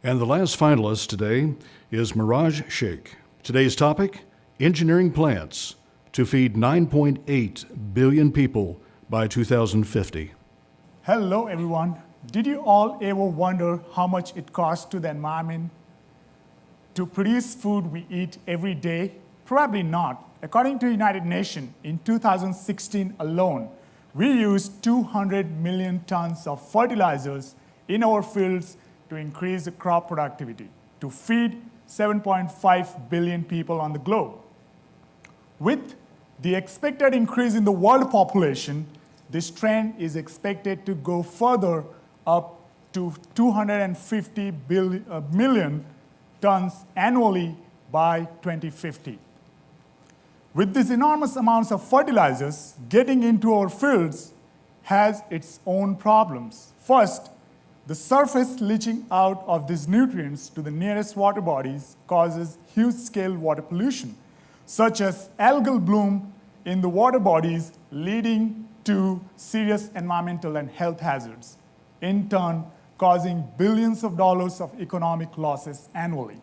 And the last finalist today is Mearaj Shaikh. Today's topic, engineering plants to feed 9.8 billion people by 2050. Hello everyone. Did you all ever wonder how much it costs to the environment to produce food we eat every day? Probably not. According to United Nations, in 2016 alone, we used 200 million tons of fertilizers in our fields to increase the crop productivity, to feed 7.5 billion people on the globe. With the expected increase in the world population, this trend is expected to go further up to 250 million tons annually by 2050. With these enormous amounts of fertilizers, getting into our fields has its own problems. First, the surface leaching out of these nutrients to the nearest water bodies causes huge-scale water pollution, such as algal bloom in the water bodies, leading to serious environmental and health hazards, in turn causing billions of dollars of economic losses annually.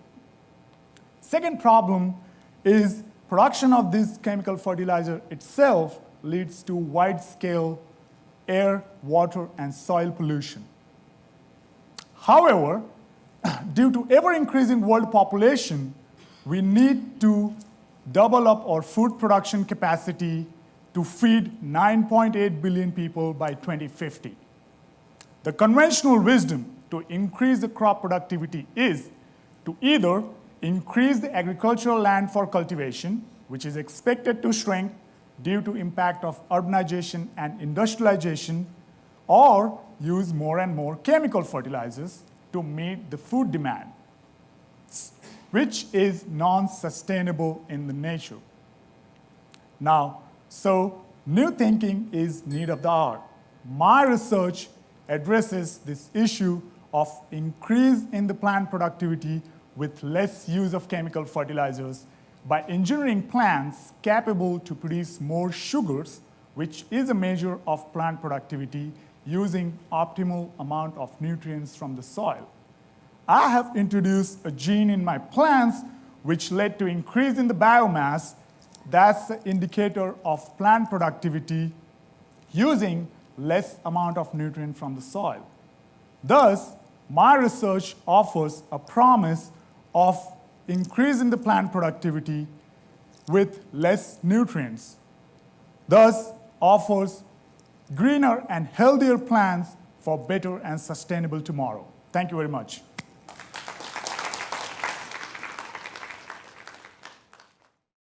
Second problem is production of this chemical fertilizer itself leads to wide-scale air, water, and soil pollution. However, due to ever-increasing world population, we need to double up our food production capacity to feed 9.8 billion people by 2050. The conventional wisdom to increase the crop productivity is to either increase the agricultural land for cultivation, which is expected to shrink due to impact of urbanization and industrialization, or use more and more chemical fertilizers to meet the food demand, which is non-sustainable in the nature. Now, so new thinking is need of the hour. My research addresses this issue of increase in the plant productivity with less use of chemical fertilizers by engineering plants capable to produce more sugars, which is a measure of plant productivity using optimal amount of nutrients from the soil. I have introduced a gene in my plants which led to increase in the biomass. That's the indicator of plant productivity using less amount of nutrient from the soil. Thus, my research offers a promise of increase in the plant productivity with less nutrients. Thus, offers greener and healthier plants for better and sustainable tomorrow. Thank you very much.